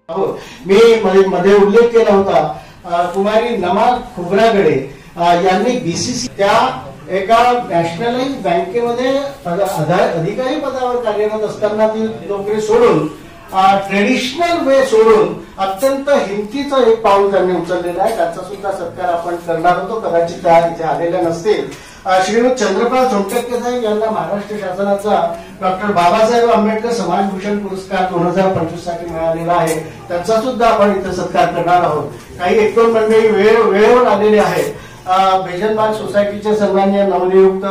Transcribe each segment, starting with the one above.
मी मध्ये उल्लेख केला होता कुमारी नमा खोब्रागडे यांनी बीसीसी त्या एका नॅशनलाइज बँकेमध्ये अधिकारी पदावर कार्यरत असताना ती नोकरी सोडून ट्रेडिशनल वे सोडून अत्यंत हिमतीचं एक पाऊल त्यांनी उचललेलं आहे. त्याचा सुद्धा सत्कार आपण करणार होतो. कदाचित त्या इथे आलेल्या नसतील. श्रीयुत चंद्रपाल सोनटक्के साहेब यांना महाराष्ट्र शासनाचा डॉक्टर बाबासाहेब आंबेडकर समाजभूषण पुरस्कार 2025 साठी मिळालेला आहे. त्यांचा सुद्धा आपण इथे सत्कार करणार आहोत. काही एक दोन मंडळी वेळेवर आलेले आहेत. बेजनबाग सोसायटीचे सन्माननीय नवनियुक्त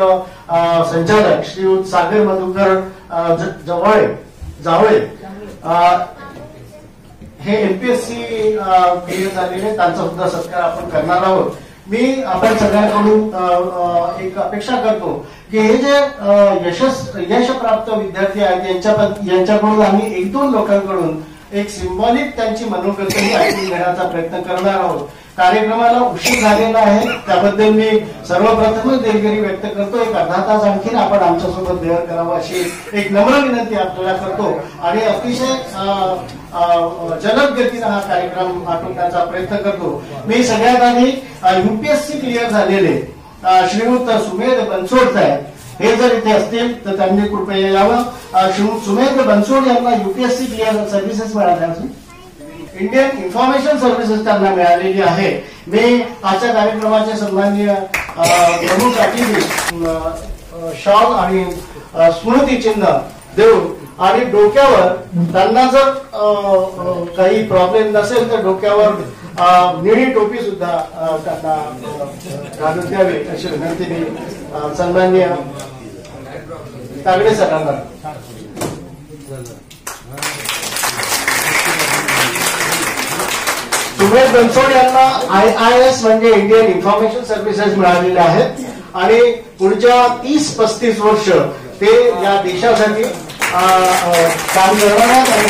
संचालक श्रीयुत सागर मधुकर जावळे हे एमपीएससी क्लिअर झालेले, त्यांचा सुद्धा सत्कार आपण करणार आहोत. मी आपण सगळ्यांकडून एक अपेक्षा करतो की हे जे यशप्राप्त विद्यार्थी आहेत यांच्याकडून आम्ही एक दोन लोकांकडून एक सिंबॉलिक त्यांची मनोगत ऐकून घेण्याचा प्रयत्न करणार आहोत. कार्यक्रमाला उशीर झालेला आहे त्याबद्दल मी सर्वप्रथमच दिलगिरी व्यक्त करतो. एक अर्धा तास आणखीन आपण आमच्यासोबत देवर करावा अशी एक नम्र विनंती आपल्याला करतो आणि अतिशय जलद गतीने हा कार्यक्रम आटोपण्याचा प्रयत्न करतो. मी सगळ्यात आधी यूपीएससी क्लिअर झालेले श्रीयुत सुमेध बनसोड साहेब हे जर इथे असतील तर त्यांनी कृपया यावं. श्रीयुत सुमेध बनसोड यांना यूपीएससी क्लिअर सर्व्हिसेस मिळाल्या, इंडियन इन्फॉर्मेशन सर्व्हिसेस त्यांना मिळालेली आहे. मी आजच्या कार्यक्रमाचे सन्माननीय प्रमुख अतिथी शॉल आणि स्मृती चिन्ह देऊन आणि डोक्यावर त्यांना जर काही प्रॉब्लेम नसेल तर डोक्यावर निळी टोपी सुद्धा त्यांना घालून द्यावी अशी विनंती मी सन्माननीय तागडे सरांना. सुमेध बनसोड यांना IIS म्हणजे इंडियन इन्फॉर्मेशन सर्व्हिसेस मिळालेले आहेत आणि पुढच्या 30-35 वर्ष ते या देशासाठी काम करणार आहेत आणि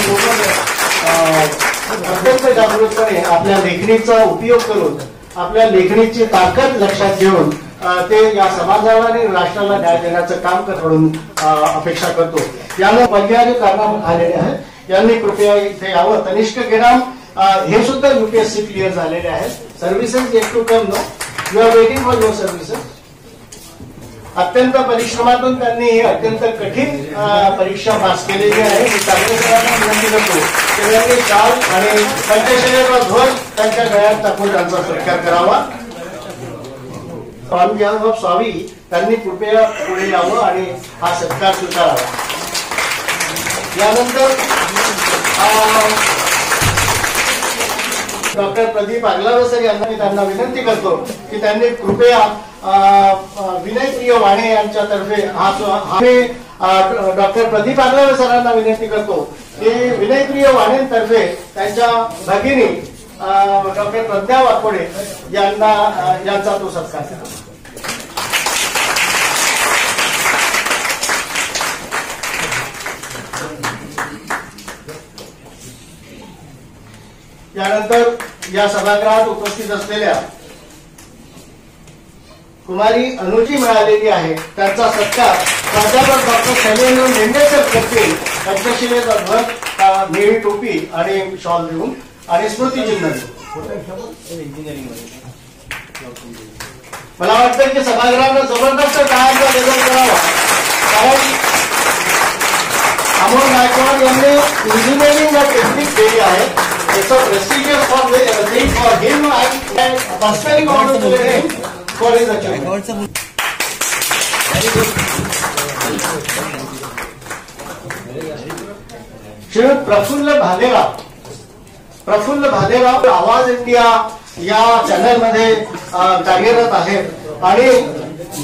अत्यंत जागृतपणे आपल्या लेखणीचा उपयोग करून आपल्या लेखणीची ताकद लक्षात घेऊन ते या समाजाला आणि राष्ट्राला न्याय देण्याचं काम करून अपेक्षा करतो. यांना पर्यायी कारणामून आलेले आहेत. यांनी कृपया इथे यावं. तनिष्क गेराम हे सुद्धा यूपीएससी क्लिअर झालेले आहेत. Services yet to come. No you are waiting for your services. अत्यंत परिश्रमातून त्यांनी ही अत्यंत कठीण परीक्षा पास केलेली आहे. मी तागडेसरांना विनंती करतो की त्यांनी शाल आणि पंचशैलीचा ध्वज त्यांच्या गळ्यात टाकून त्यांचा सत्कार करावा. स्वामी त्यांनी कृपया पुढे यावं आणि हा सत्कार स्वीकारावा. यानंतर डॉक्टर प्रदीप आगलावसर यांना मी त्यांना विनंती करतो की त्यांनी कृपया विनयप्रिय वाणे यांच्यातर्फे डॉक्टर प्रदीप आगलावसरांना विनंती करतो की विनयप्रिय वाणेंतर्फे त्यांच्या भगिनी डॉक्टर प्रज्ञा वाकोडे यांचा तो सत्कार करा. यानंतर या सभागृहात उपस्थित असलेल्या कुमारी अनुजी मिळालेली आहे त्यांचा सत्कार प्राध्यापक डॉक्टर शैलेंद्र मेंढेकर करतील. पंचशिलेचा ध्वज, निळी टोपी आणि शॉल देऊन आणि स्मृतिचिन्ह देऊन. मला वाटतं की सभागृहानं जबरदस्त टाळ्यांचा गजर करावा कारण अमोल गायकवाड यांनी इंजिनिअरिंग या टेक्निक केली आहे. It's a prestigious thing for him. I personally congratulate him for his achievement. श्रीयुत प्रफुल्ल भालेराव आवाज इंडिया या चॅनलमध्ये कार्यरत आहेत आणि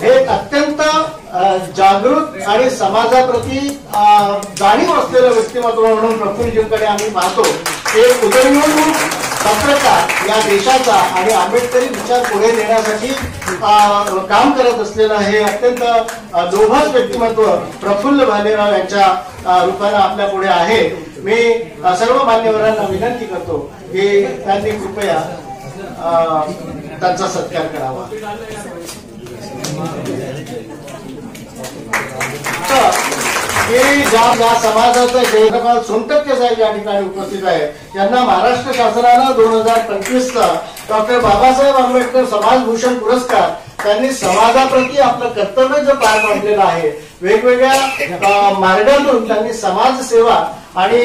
हे अत्यंत जागृत आणि समाजाप्रती जाणीव असलेलं व्यक्तिमत्व म्हणून प्रफुल्लजींकडे आम्ही पाहतो. एक उदयोन्मुख पत्रकार या देशाचा आणि आंबेडकरी विचार पुढे नेण्यासाठी काम करत असलेलं हे अत्यंत लोभस व्यक्तिमत्व प्रफुल्ल भालेराव यांच्या रूपाने आपल्या पुढे आहे. मी सर्व मान्यवरांना विनंती करतो की त्यांनी कृपया त्यांचा सत्कार करावा. की ज्या समाजाचा जयप्रकाश सोनटक्के साहेब या ठिकाणी उपस्थित आहे, त्यांना महाराष्ट्र शासनानं 2025चा डॉक्टर बाबासाहेब आंबेडकर समाजभूषण पुरस्कार त्यांनी समाजाप्रती आपलं कर्तव्य जे पार पाडलेलं आहे, वेगवेगळ्या मार्गातून त्यांनी समाजसेवा आणि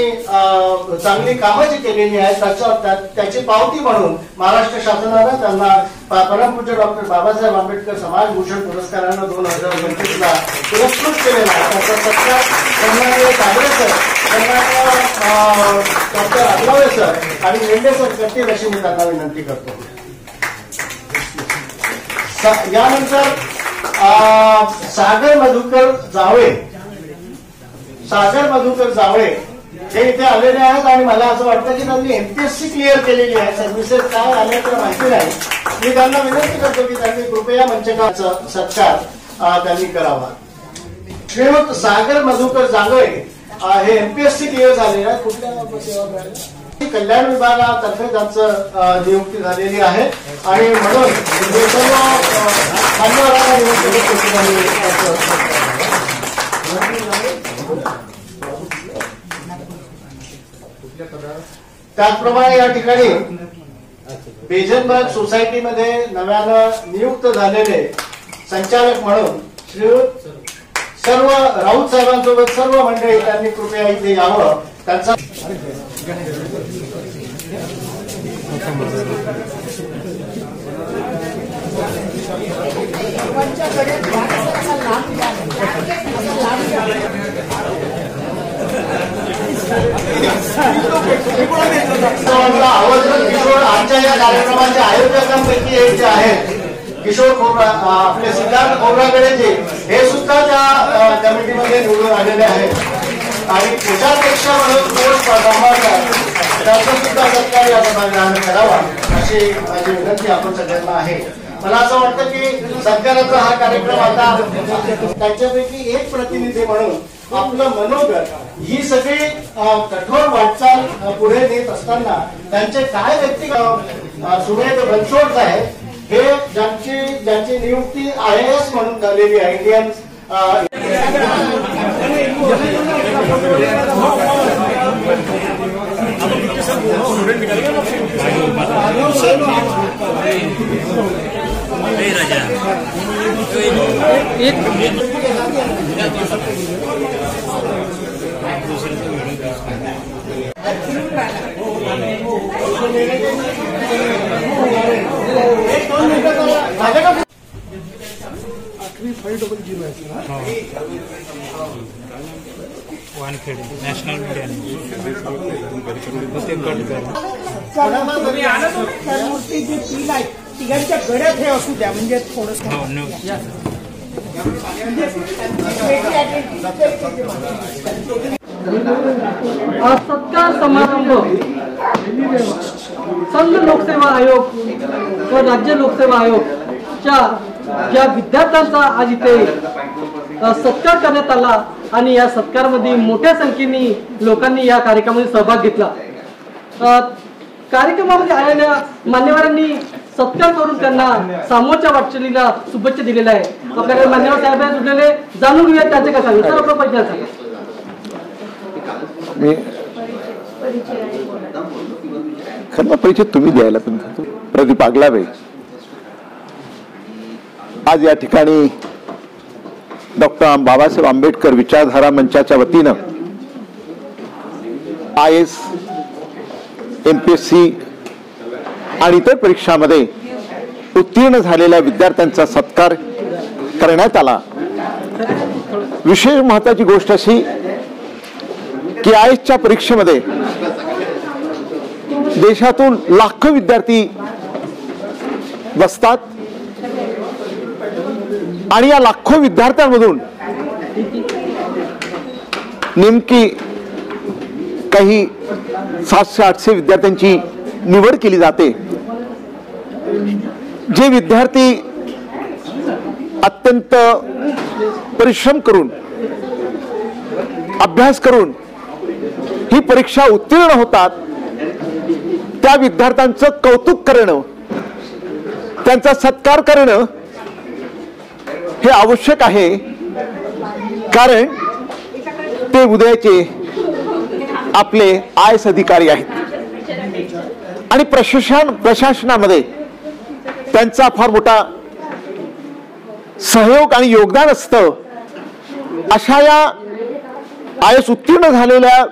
चांगली कामं जी केलेली आहेत त्याची पावती म्हणून महाराष्ट्र शासनानं त्यांना परमपूज्य डॉक्टर बाबासाहेब आंबेडकर समाजभूषण पुरस्कारानं 2025ला पुरस्कृत केलेला आहे. त्याचा सत्कार सन्माननीय कांबळे सर, सन्माननीय डॉक्टर आगलावे सर आणि मेंढे सर करतील अशी मी त्यांना विनंती करतो. यानंतर सागर मधुकर जावळे हे इथे आलेले आहेत आणि मला असं वाटतं की त्यांनी एमपीएससी क्लिअर केलेली आहे. सर्व्हिसेस काय आले तर माहिती नाही. मी त्यांना विनंती करतो की त्यांनी कृपया मंचकाचा सत्कार त्यांनी करावा. श्रीयुत सागर मधुकर जावळे हे एमपीएससी क्लिअर झालेले आहेत. कुठल्या सेवा मिळाल्या? कल्याण विभागातर्फे त्यांचं नियुक्ती झालेली आहे आणि म्हणून हे सर्व मान्यवरांना त्याचप्रमाणे या ठिकाणी बेजनबर्ग सोसायटीमध्ये नव्यानं नियुक्त झालेले संचालक म्हणून श्रीयुत सर्व राऊत साहेबांसोबत सर्व मंडळी त्यांनी कृपया इथे यावं. त्यांचा आवर्जून किशोर आजच्या या कार्यक्रमाचे आयोजकांपैकी एक जे आहेत किशोर खोबरा, आपले सिद्धार्थ खोबरागडे हे सुद्धा त्या कमिटीमध्ये निवडून आलेले आहेत आणि त्याच्यापेक्षा त्याचा सुद्धा सत्कार या सभागृहाने करावा अशी माझी विनंती आपण सगळ्यांना आहे. मला असं वाटतं की सत्काराचा हा कार्यक्रम आता त्यांच्यापैकी एक प्रतिनिधी म्हणून आपलं मनोगत ही सगळी कठोर वाटचाल पुढे नेत असताना त्यांचे काय व्यक्तिगत सुमेध बनसोड साहेब हे ज्यांची नियुक्ती IAS म्हणून झालेली आहे, इंडियन नॅशनल मीडिया मूर्ती जी तीन आहेत तिघांच्या गड्यात हे असू द्या म्हणजे थोडस सत्कार समारंभ संघ लोकसेवा आयोग व राज्य लोकसेवा आयोगच्या ज्या विद्यार्थ्यांचा आज इथे सत्कार करण्यात आला आणि या सत्कारमध्ये मोठ्या संख्येने लोकांनी या कार्यक्रमामध्ये सहभाग घेतला. कार्यक्रमामध्ये आलेल्या मान्यवरांनी सत्कार करून त्यांना समोरच्या वाटचालीला शुभेच्छा दिलेल्या आहे. आपल्याकडे मान्यवर साहेब सुटलेले जाणून घेऊया त्याचे काय सांगू सर आपला परिचय खरं परिचय तुम्ही द्यायला तुमचा प्रदीप आगलावे. आज या ठिकाणी डॉक्टर बाबासाहेब आंबेडकर विचारधारा मंचाच्या वतीनं IAS, MPSC आणि इतर परीक्षांमध्ये उत्तीर्ण झालेल्या विद्यार्थ्यांचा सत्कार करण्यात आला. विशेष महत्त्वाची गोष्ट अशी की IASच्या परीक्षेमध्ये देशातून लाखो विद्यार्थी बसतात आणि या लाखो विद्यार्थ्यांमधून नेमकी काही 700-800 विद्यार्थ्यांची निवड केली जाते. जे विद्यार्थी अत्यंत परिश्रम करून अभ्यास करून ही परीक्षा उत्तीर्ण होतात त्या विद्यार्थ्यांचं कौतुक करणं, त्यांचा सत्कार करणं हे आवश्यक आहे. कारण ते उद्याचे आपले IAS अधिकारी आहेत आणि प्रशासनामध्ये त्यांचा फार मोठा सहयोग आणि योगदान असतं. अशा या IAS उत्तीर्ण झालेल्या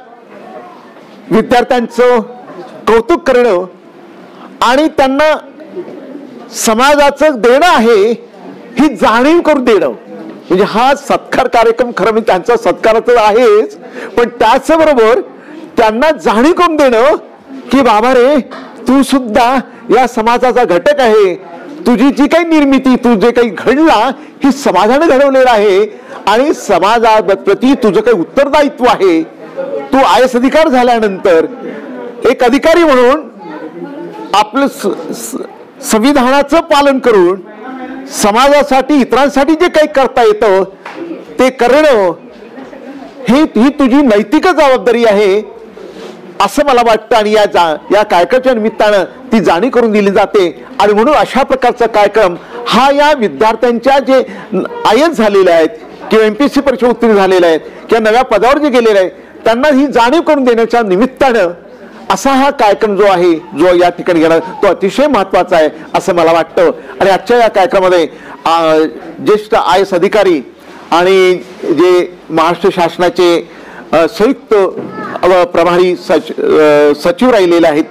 विद्यार्थ्यांचं कौतुक करणं आणि त्यांना समाजाचं देणं आहे ही जाणीव करून देणं, म्हणजे हा सत्कार कार्यक्रम खरं म्हणजे त्यांचा सत्काराचं आहेच, पण त्याचबरोबर त्यांना जाणीव करून देणं की बाबा रे, तू सुद्धा या समाजाचा घटक आहे. तुझी जी काही निर्मिती, तू जे काही घडला ही समाजाने घडवलेलं आहे आणि समाजाप्रती तुझं काही उत्तरदायित्व आहे. तू IAS अधिकारी झाल्यानंतर एक अधिकारी म्हणून आपलं संविधानाचं पालन करून समाजासाठी, इतरांसाठी जे काही करता येतं ते करणं ही तुझी नैतिक जबाबदारी आहे असं मला वाटतं. आणि या कार्यक्रमाच्या निमित्तानं ती जाणीव करून दिली जाते. आणि म्हणून अशा प्रकारचा कार्यक्रम हा या विद्यार्थ्यांच्या जे IAS झालेले आहेत किंवा MPSC परीक्षा उत्तीर्ण झालेले आहेत किंवा नव्या पदावर जे गेलेले आहेत त्यांना ही जाणीव करून देण्याच्या निमित्तानं असा हा कार्यक्रम जो आहे, जो या ठिकाणी घेणार, तो अतिशय महत्त्वाचा आहे असं मला वाटतं. आणि आजच्या या कार्यक्रमामध्ये ज्येष्ठ IAS अधिकारी आणि जे महाराष्ट्र शासनाचे संयुक्त प्रभारी सचिव राहिलेले आहेत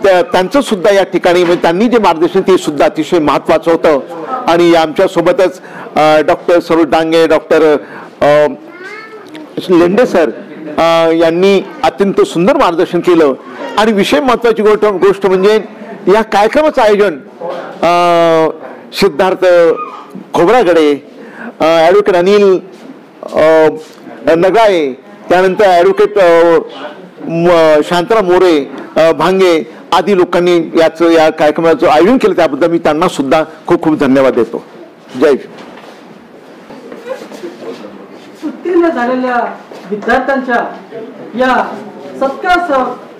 त्यांचं सुद्धा या ठिकाणी म्हणजे त्यांनी जे मार्गदर्शन ते सुद्धा अतिशय महत्त्वाचं होतं. आणि आमच्या सोबतच doctor Saroj Dange, doctor Lende sir यांनी अत्यंत सुंदर मार्गदर्शन केलं. आणि विशेष महत्त्वाची गोष्ट म्हणजे या कार्यक्रमाचं आयोजन सिद्धार्थ खोबरागडे, ॲडव्होकेट अनिल नगाळे, त्यानंतर ॲडव्होकेट शांताराम मोरे भांगे आदी लोकांनी या कार्यक्रमाचं आयोजन केलं. त्याबद्दल मी त्यांना सुद्धा खूप खूप धन्यवाद देतो. जय हिंद. उत्तीर्ण झालेल्या विद्यार्थ्यांच्या या सत्कार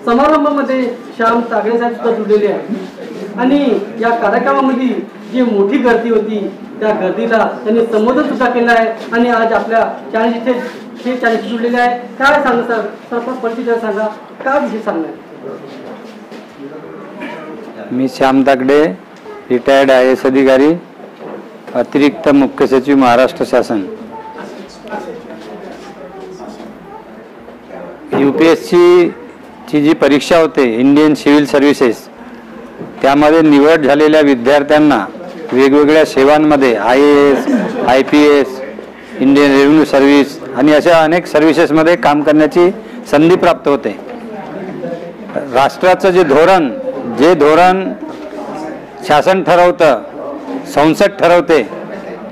समारंभामध्ये श्याम तागडे साहेब सुद्धा जुळलेले आहेत आणि या कार्यक्रमामध्ये जी मोठी गर्दी होती त्या गर्दीला त्यांनी संबोधन सुद्धा केलं आहे. आणि आज आपल्या चॅनलशी जुळलेले आहे. काय सांगा सर, सरपंच परिचय सांगा, काय विषय सांगणार? मी श्याम तागडे, रिटायर्ड IAS अधिकारी, अतिरिक्त मुख्य सचिव, महाराष्ट्र शासन. UPSC ची जी परीक्षा होते, इंडियन सिव्हिल सर्व्हिसेस, त्यामध्ये निवड झालेल्या विद्यार्थ्यांना वेगवेगळ्या सेवांमध्ये IAS, IPS, Indian revenue service आणि अशा अनेक सर्व्हिसेसमध्ये काम करण्याची संधी प्राप्त होते. राष्ट्राचं जे धोरण शासन ठरवतं, संसद ठरवते,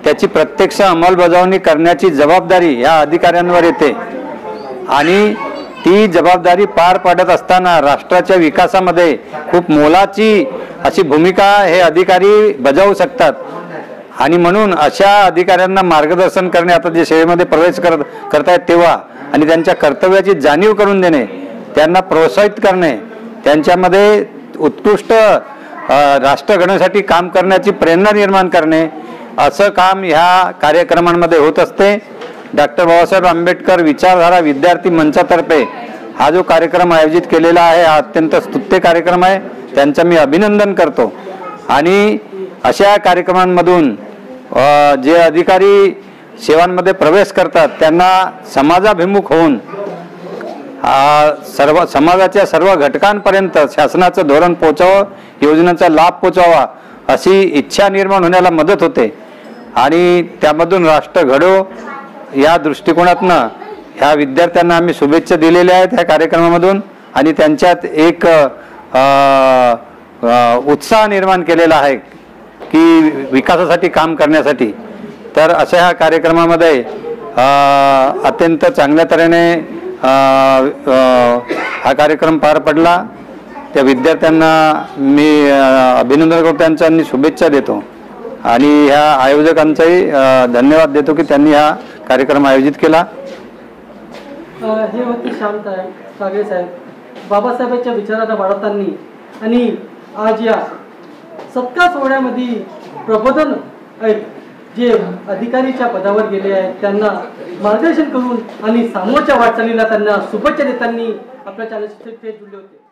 त्याची प्रत्यक्ष अंमलबजावणी करण्याची जबाबदारी या अधिकाऱ्यांवर येते. आणि ती जबाबदारी पार पाडत असताना राष्ट्राच्या विकासामध्ये खूप मोलाची अशी भूमिका हे अधिकारी बजावू शकतात. आणि म्हणून अशा अधिकाऱ्यांना मार्गदर्शन करणे, आता जे सेवेमध्ये प्रवेश करतायत तेव्हा, आणि त्यांच्या कर्तव्याची जाणीव करून देणे, त्यांना प्रोत्साहित करणे, त्यांच्यामध्ये उत्कृष्ट राष्ट्र घडवण्यासाठी काम करण्याची प्रेरणा निर्माण करणे, असं काम ह्या कार्यक्रमांमध्ये होत असते. डॉक्टर बाबासाहेब आंबेडकर विचारधारा विद्यार्थी मंचातर्फे हा जो कार्यक्रम आयोजित केलेला आहे हा अत्यंत स्तुत्य कार्यक्रम आहे. त्यांचं मी अभिनंदन करतो. आणि अशा कार्यक्रमांमधून जे अधिकारी सेवांमध्ये प्रवेश करतात त्यांना समाजाभिमुख होऊन समाजाच्या सर्व घटकांपर्यंत शासनाचं धोरण पोहोचावं, योजनांचा लाभ पोहोचावा अशी इच्छा निर्माण होण्याला मदत होते. आणि त्यामधून राष्ट्र घडो या दृष्टिकोनातनं ह्या विद्यार्थ्यांना आम्ही शुभेच्छा दिलेल्या आहेत ह्या कार्यक्रमामधून. आणि त्यांच्यात एक उत्साह निर्माण केलेला आहे की विकासासाठी काम करण्यासाठी. तर अशा ह्या कार्यक्रमामध्ये अत्यंत चांगल्या तऱ्हेने हा कार्यक्रम पार पडला. त्या विद्यार्थ्यांना मी अभिनंदन करतो, त्यांचं आणि शुभेच्छा देतो. आणि ह्या आयोजकांचाही धन्यवाद देतो की त्यांनी हा कार्यक्रम आयोजित केला. हे होते श्याम तागडे साहेब, बाबासाहेबांच्या विचारांना वाढवताना आणि आज या सत्कार सोहळ्यामध्ये प्रबोधन आहेत जे अधिकारीच्या पदावर गेले आहेत त्यांना मार्गदर्शन करून आणि समोरच्या वाटचालीला त्यांना शुभेच्छा देताना आपल्या चॅनलशी ते जुळले होते.